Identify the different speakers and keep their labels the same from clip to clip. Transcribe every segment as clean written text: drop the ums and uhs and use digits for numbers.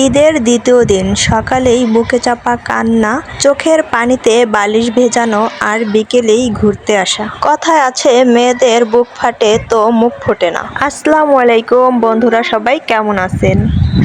Speaker 1: ঈদের দ্বিতীয় দিন সকালেই বুকে চাপা কান্না, চোখের পানিতে বালিশ ভেজানো আর বিকেলেই ঘুরতে আসা। কথায় আছে মেয়েদের বুক ফাটে তো মুখ ফোটে না। আসসালামু আলাইকুম বন্ধুরা, সবাই কেমন আছেন?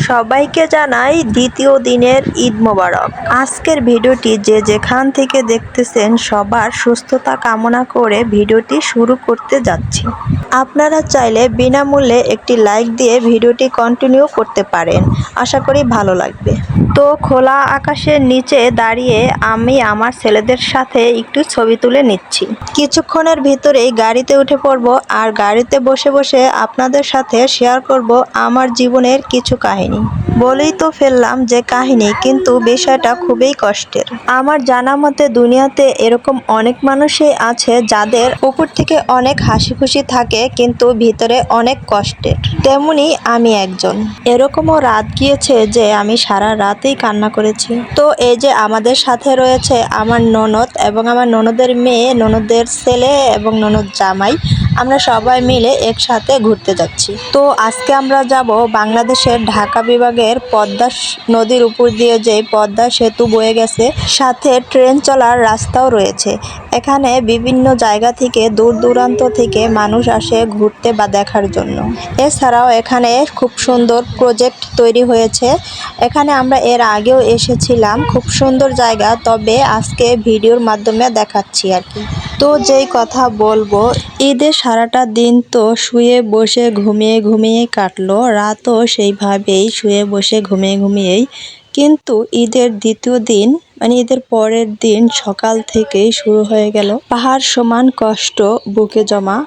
Speaker 1: সবাইকে জানাই দ্বিতীয় দিনের ঈদ মোবারক। আজকের ভিডিওটি যে যেখান থেকে দেখতেছেন সবার সুস্থতা কামনা করে ভিডিওটি শুরু করতে যাচ্ছি। আপনারা চাইলে বিনামূল্যে একটি লাইক দিয়ে ভিডিওটি কন্টিনিউ করতে পারেন, আশা করি ভালো লাগবে। তো খোলা আকাশের নিচে দাঁড়িয়ে আমি আমার ছেলেদের সাথে একটু ছবি তুলে নিচ্ছি। কিছুক্ষণের ভিতরেই গাড়িতে উঠে পড়ব আর গাড়িতে বসে বসে আপনাদের সাথে শেয়ার করব আমার জীবনের কিছু কাহিনী। বলেই তো ফেললাম যে কাহিনী, কিন্তু বিষয়টা খুবই কষ্টের। আমার জানা মতে দুনিয়াতে এরকম অনেক মানুষই আছে যাদের উপর থেকে অনেক হাসি খুশি থাকে কিন্তু ভিতরে অনেক কষ্টের। তেমনি আমি একজন। এরকমও রাত গিয়েছে যে আমি সারা রাতেই কান্না করেছি। তো এই যে আমাদের সাথে রয়েছে আমার ননদ এবং আমার ননদের মেয়ে, ননদের ছেলে এবং ননদ জামাই। আমরা সবাই মিলে একসাথে ঘুরতে যাচ্ছি। তো আজকে আমরা যাব বাংলাদেশের ঢাকা বিভাগের পদ্মা নদীর উপর দিয়ে যে পদ্মা সেতু বয়ে গেছে, সাথে ট্রেন চলার রাস্তাও রয়েছে। এখানে বিভিন্ন জায়গা থেকে দূর দূরান্ত থেকে মানুষ আসে ঘুরতে বা দেখার জন্য। এছাড়াও এখানে খুব সুন্দর প্রজেক্ট তৈরি হয়েছে। এখানে আমরা এর আগেও এসেছিলাম, খুব সুন্দর জায়গা, তবে আজকে ভিডিওর মাধ্যমে দেখাচ্ছি আর কি। তো যেই কথা বলবো, ঈদের সারাটা দিন তো শুয়ে বসে ঘুমিয়ে ঘুমিয়ে কাটলো, রাতও সেইভাবেই শুয়ে বসে ঘুমিয়ে ঘুমিয়েই। কিন্তু ঈদের দ্বিতীয় দিন মানে ঈদের পরের দিন সকাল থেকেই শুরু হয়ে গেল পাহাড় সমান কষ্ট, বুকে জমা।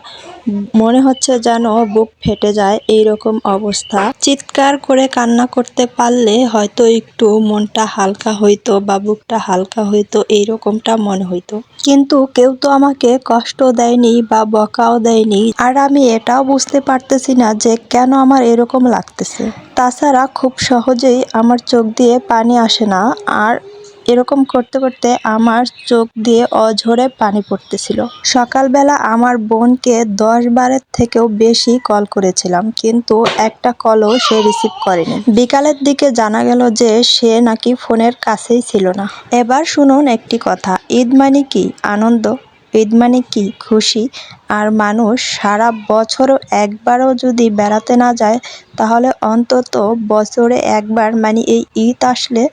Speaker 1: মনে হচ্ছে যেন বুক ফেটে যায়, এইরকম অবস্থা। চিৎকার করে কান্না করতে পারলে হয়তো একটু মনটা হালকা হইতো বা বুকটা হালকা হইতো, এইরকমটা মনে হইতো। কিন্তু কেউ তো আমাকে কষ্ট দেয়নি বা বকাও দেয়নি, আর আমি এটাও বুঝতে পারতেছি না যে কেন আমার এরকম লাগতেছে। তাছাড়া খুব সহজেই আমার চোখ দিয়ে পানি আসে না, আর এরকম করতে করতে আমার চোখ দিয়ে অঝরে পানি পড়তেছিল। সকালবেলা আমার বোনকে 10 বারের থেকেও বেশি কল করেছিলাম, কিন্তু একটা কলও সে রিসিভ করেনি। বিকালের দিকে জানা গেল যে সে নাকি ফোনের কাছেই ছিল না। এবার শুনুন একটি কথা, ঈদ মানে কি আনন্দ, ঈদ মানে কি খুশি। আর মানুষ সারা বছরও একবারও যদি বেড়াতে না যায়, তাহলে অন্তত বছরে একবার মানে এই ঈদ আসলে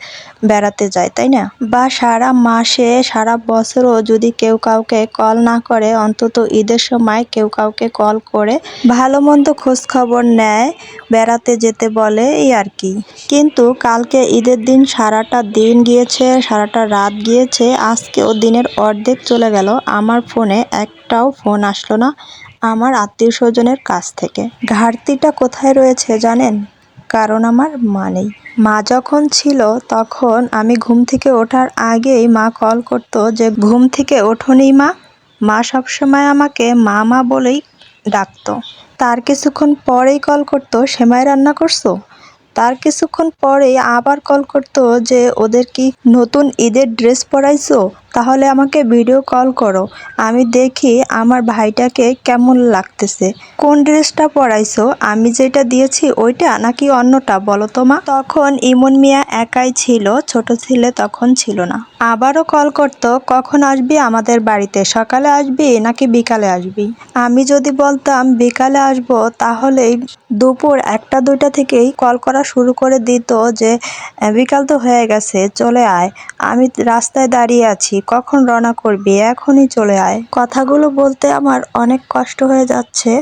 Speaker 1: বেড়াতে যায়, তাই না? বা সারা মাসে সারা বছরও যদি কেউ কাউকে কল না করে, অন্তত ঈদের সময় কেউ কাউকে কল করে ভালো মন্দ খোঁজ খবর নেয়, বেড়াতে যেতে বলে, এই আর কি। কিন্তু কালকে ঈদের দিন সারাটা দিন গিয়েছে, সারাটা রাত গিয়েছে, আজকেও দিনের অর্ধেক চলে গেল, আমার ফোনে একটাও ফোন আসলো না আমার আত্মীয় স্বজনের কাছ থেকে। ঘাটতিটা কোথায় রয়েছে জানেন? কারণ আমার মা নেই। মা যখন ছিল তখন আমি ঘুম থেকে ওঠার আগেই মা কল করতো যে ঘুম থেকে ওঠোনি মা। মা সবসময় আমাকে মা মা বলেই ডাকতো। তার কিছুক্ষণ পরেই কল করতো, সেমাই রান্না করছো? তার কিছুক্ষণ পরেই আবার কল করতো যে ওদের কি নতুন ঈদের ড্রেস পরাইছো, তাহলে আমাকে ভিডিও কল করো, আমি দেখি আমার ভাইটাকে কেমন লাগতেছে। কোন ড্রেসটা পরাইছো, আমি যেটা দিয়েছি ওইটা নাকি অন্যটা বলো তো মা। তখন ইমন মিয়া একাই ছিল, ছোট ছেলে তখন ছিল না। আবারও কল করতো, কখন আসবি আমাদের বাড়িতে, সকালে আসবি নাকি বিকালে আসবি। আমি যদি বলতাম বিকালে আসবো, তাহলেই দুপুর 1টা 2টা থেকেই কল করা শুরু করে দিত যে বিকাল তো হয়ে গেছে, চলে আয়, আমি রাস্তায় দাঁড়িয়ে আছি, কখন রওনা করবি, এখনই চলে আয়। কথাগুলো বলতে আমার অনেক কষ্ট হয়ে যাচ্ছে।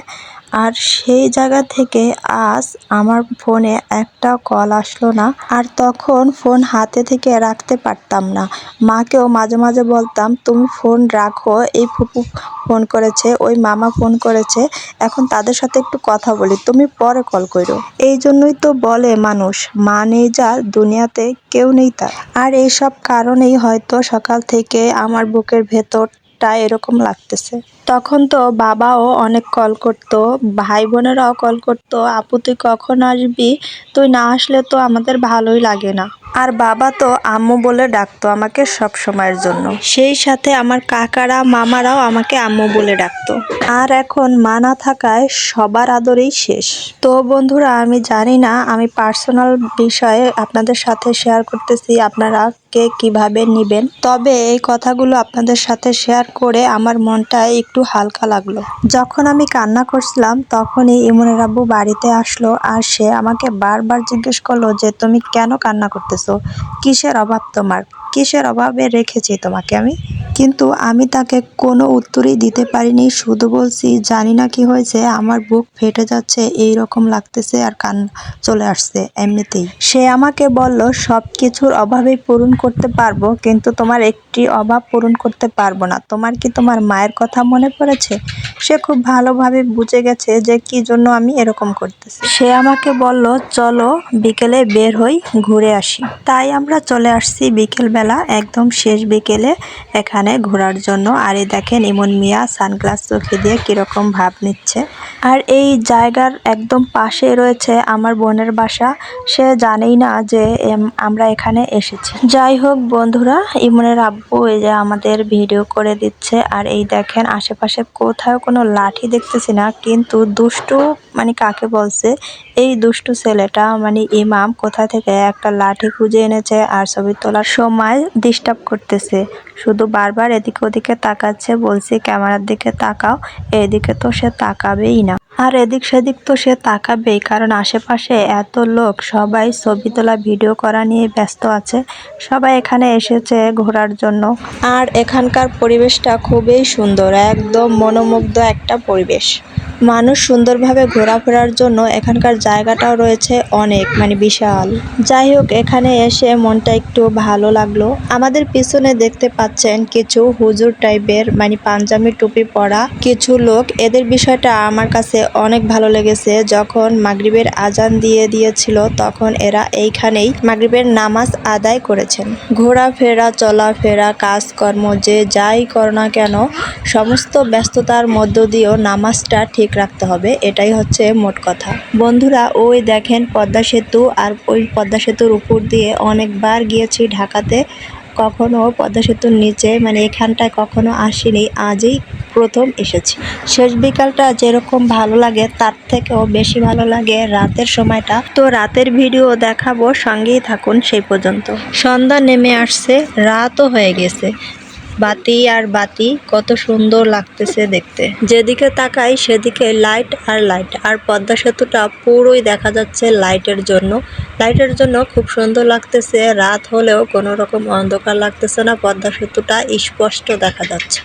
Speaker 1: আর সেই জায়গা থেকে আজ আমার ফোনে একটা কল আসলো না, আর তখন ফোন হাতে থেকে রাখতে পারতাম না। মাকেও মাঝে মাঝে বলতাম তুমি ফোন রাখো, এই ফুপু ফোন করেছে, ওই মামা ফোন করেছে, এখন তাদের সাথে একটু কথা বলি, তুমি পরে কল করো। এই জন্যই তো বলে মানুষ, মা নেই যার দুনিয়াতে কেউ নেই তার। আর এইসব কারণেই হয়তো সকাল থেকে আমার বুকের ভেতরটা এরকম লাগতেছে। তখন তো বাবাও অনেক কল করতো, ভাই বোনেরাও কল করতো, আপু তুই কখন আসবি, তুই না আসলে তো আমাদের ভালোই লাগে না। আর বাবা তো আম্মু বলে ডাকতো আমাকে সব সময়ের জন্য, সেই সাথে আমার কাকারা মামারাও আমাকে আম্মু বলে ডাকতো। আর এখন মা না থাকায় সবার আদরেই শেষ। তো বন্ধুরা, আমি জানি না আমি পার্সোনাল বিষয়ে আপনাদের সাথে শেয়ার করতেছি, আপনারা কে কিভাবে নেবেন, তবে এই কথাগুলো আপনাদের সাথে শেয়ার করে আমার মনটা একটু হালকা লাগলো। যখন আমি কান্না করছিলাম তখনই ইমনের আব্বু বাড়িতে আসলো, আর সে আমাকে বারবার জিজ্ঞেস করলো যে তুমি কেন কান্না করতেছো, কিসের অভাব তোমার, কিসের অভাবে রেখেছি তোমাকে আমি। কিন্তু আমি তাকে কোনো উত্তরই দিতে পারিনি, শুধু বলছি জানি না কি হয়েছে, আমার বুক ফেটে যাচ্ছে, এই রকম লাগতেছে আর কান্না চলে আসছে এমনিতেই। সে আমাকে বলল সব কিছুর অভাবেই পূরণ করতে পারবো, কিন্তু তোমার একটি অভাব পূরণ করতে পারবো না। তোমার কি তোমার মায়ের কথা মনে পড়েছে? সে খুব ভালোভাবে বুঝে গেছে যে কি জন্য আমি এরকম করতেছি। সে আমাকে বলল চলো বিকেলে বের হই, ঘুরে আসি। তাই আমরা চলে আসছি বিকেলবেলা, একদম শেষ বিকেলে এখানে ঘোরার জন্য। আর এই দেখেন ইমন মিয়া সানগ্লাস চোখে দিয়ে কিরকম ভাব নিচ্ছে। আর এই জায়গার একদম পাশে রয়েছে আমার বোনের বাসা, সে জানেই না যে আমরা এখানে এসেছি। যাই হোক বন্ধুরা, ইমনের আব্বু এই যে আমাদের ভিডিও করে দিচ্ছে। আর এই দেখেন আশেপাশে কোথাও কোনো লাঠি দেখতেছি না, কিন্তু দুষ্টু মানে কাকে বলছে, এই দুষ্টু ছেলেটা মানে ইমাম কোথা থেকে একটা লাঠি খুঁজে এনেছে আর ছবি তোলার সময় ডিস্টার্ব করতেছে, শুধু বারবার এদিকে ওদিকে তাকাচ্ছে। বলছি ক্যামেরার দিকে তাকাও, এদিকে তো সে তাকাবেই না, আর এদিক সেদিক তো সে তাকাবেই, কারণ আশেপাশে এত লোক, সবাই ছবি তোলা ভিডিও করা নিয়ে ব্যস্ত আছে। সবাই এখানে এসেছে ঘোরার জন্য। আর এখানকার পরিবেশটা খুবই সুন্দর, একদম মনোমুগ্ধ একটা পরিবেশ। মানুষ সুন্দরভাবে ঘোরাফেরার জন্য এখানকার জায়গাটাও রয়েছে অনেক মানে বিশাল। যাই হোক, এখানে এসে মনটা একটু ভালো লাগলো। আমাদের পিছনে দেখতে পাচ্ছেন কিছু হুজুর টাইপের মানে পাঞ্জাবি টুপি পরা কিছু লোক, এদের বিষয়টা আমার কাছে অনেক ভালো লেগেছে। যখন মাগরিবের আজান দিয়েছিল তখন এরা এইখানেই মাগরিবের নামাজ আদায় করেছেন। ঘোরাফেরা, চলাফেরা, কাজকর্ম যে যাই করো না কেন, সমস্ত ব্যস্ততার মধ্য দিয়েও নামাজটা ঠিক রাখতে হবে, এটাই হচ্ছে মোট কথা। বন্ধুরা, ওই দেখেন পদ্মা সেতু, আর ওই পদ্মা সেতুর উপর দিয়ে অনেকবার গিয়েছি ঢাকাতে, কখনো পদ্মা সেতুর নিচে মানে এখানটায় কখনো আসিনি, আজই প্রথম এসেছি। শেষ বিকালটা যেরকম ভালো লাগে তার থেকেও বেশি ভালো লাগে রাতের সময়টা। তো রাতের ভিডিও দেখাবো, সঙ্গেই থাকুন সেই পর্যন্ত। সন্ধ্যা নেমে আসছে, রাতও হয়ে গেছে, বাতি আর বাতি, কত সুন্দর লাগতেছে দেখতে। যেদিকে তাকাই সেদিকে লাইট আর লাইট, আর পদ্মা সেতুটা পুরোই দেখা যাচ্ছে লাইটের জন্য খুব সুন্দর লাগতেছে। রাত হলেও কোনো রকম অন্ধকার লাগতেছে না, পদ্মা সেতুটা স্পষ্ট দেখা যাচ্ছে।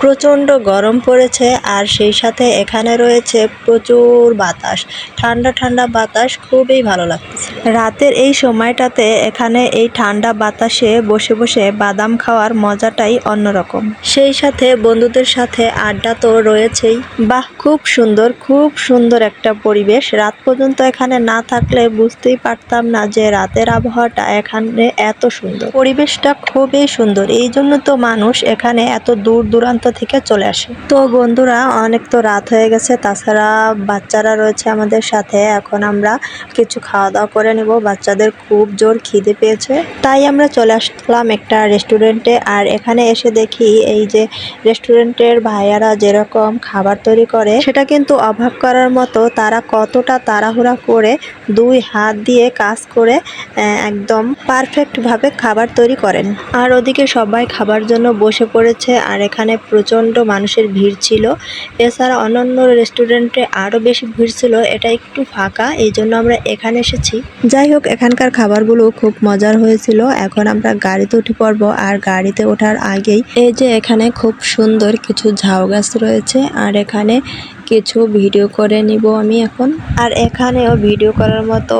Speaker 1: প্রচণ্ড গরম পড়েছে, আর সেই সাথে এখানে রয়েছে প্রচুর বাতাস, ঠান্ডা ঠান্ডা বাতাস, খুবই ভালো লাগতেছে। রাতের এই সময়টাতে এখানে এই ঠান্ডা বাতাসে বসে বসে বাদাম খাওয়ার মজাটাই অন্যরকম। সেই সাথে বন্ধুদের সাথে আড্ডা তো রয়েছেই। বাহ, খুব সুন্দর একটা পরিবেশ। রাত পর্যন্ত এখানে না থাকলে বুঝতেই পারতাম না যে রাতের আবহাওয়াটা এখানে এত সুন্দর, পরিবেশটা খুবই সুন্দর। এই জন্য তো মানুষ এখানে এত দূর দূরান্ত থেকে চলে আসে। তো বন্ধুরা, অনেক তো রাত হয়ে গেছে, তাছাড়া বাচ্চারা রয়েছে আমাদের সাথে। এখন আমরা কিছু খাওয়া দাওয়া করে নেব, বাচ্চাদের খুব জোর খিদে পেয়েছে, তাই আমরা চলে আসলাম একটা রেস্টুরেন্টে। আর এখানে এসে দেখি এই যে রেস্টুরেন্টের ভাইয়ারা যেরকম খাবার তৈরি করে, সেটা কিন্তু অবাক করার মতো। তারা কতটা তাড়াহুড়া করে 2 হাত দিয়ে কাজ করে একদম পারফেক্টভাবে খাবার তৈরি করেন। আর ওদিকে সবাই খাবার জন্য বসে পড়েছে, আর এখানে প্রচণ্ড মানুষের ভিড় ছিল। এছাড়া অন্যান্য রেস্টুরেন্টে আরও বেশি ভিড় ছিল, এটা একটু ফাঁকা, এই জন্য আমরা এখানে এসেছি। যাই হোক, এখানকার খাবারগুলো খুব মজার হয়েছিল। এখন আমরা গাড়িতে উঠে পড়বো, আর গাড়িতে ওঠার আগেই এই যে এখানে খুব সুন্দর কিছু ঝাউ গাছ রয়েছে, আর এখানে কিছু ভিডিও করে নিব আমি এখন। আর এখানেও ভিডিও করার মতো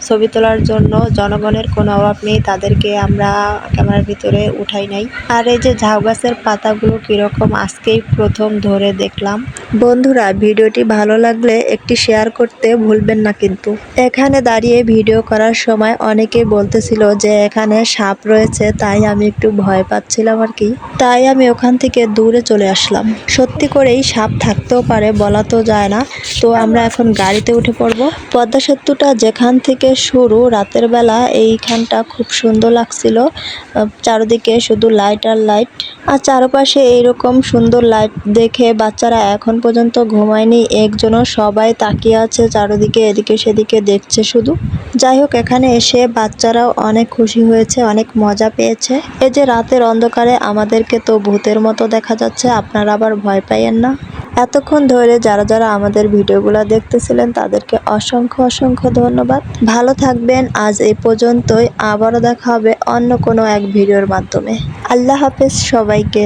Speaker 1: ছবি তোলার জন্য জনগণের কোনো অভাব নেই, তাদেরকে আমরা ক্যামেরার ভিতরে উঠাই নাই। আর এই যে ঝাউ গাছের পাতাগুলো কিরকম আজকেই প্রথম ধরে দেখলাম। বন্ধুরা, ভিডিওটি ভালো লাগলে একটি শেয়ার করতে ভুলবেন না কিন্তু। এখানে দাঁড়িয়ে ভিডিও করার সময় অনেকেই বলতেছিল যে এখানে সাপ রয়েছে, তাই আমি একটু ভয় পাচ্ছিলাম আর কি, তাই আমি ওখান থেকে দূরে চলে আসলাম। সত্যি করেই সাপ থাকতেও পারে, বলা তো যায় না। তো আমরা এখন গাড়িতে উঠে পড়ব। পদ্মা সেতুটা যেখান থেকে শুরু, রাতের বেলা এইখানটা খুব সুন্দর লাগছিল। চারদিকে শুধু লাইট আর লাইট, আর চারপাশে এইরকম সুন্দর লাইট দেখে বাচ্চারা এখন পর্যন্ত ঘুমায়নি একজনও, সবাই তাকিয়ে আছে চারদিকে, এদিকে সেদিকে দেখছে শুধু। যাই হোক, এখানে এসে বাচ্চারাও অনেক খুশি হয়েছে, অনেক মজা পেয়েছে। এই যে রাতের অন্ধকারে আমাদেরকে তো ভূতের মতো দেখা যাচ্ছে, আপনারা আবার ভয় পাইয়েন না। এতক্ষণ ধরে যারা যারা আমাদের ভিডিওগুলো দেখতেছিলেন তাদেরকে অসংখ্য অসংখ্য ধন্যবাদ। ভালো থাকবেন। আজ এই পর্যন্তই, আবারও দেখা হবে অন্য কোনো এক ভিডিওর মাধ্যমে। আল্লাহ হাফেজ সবাইকে।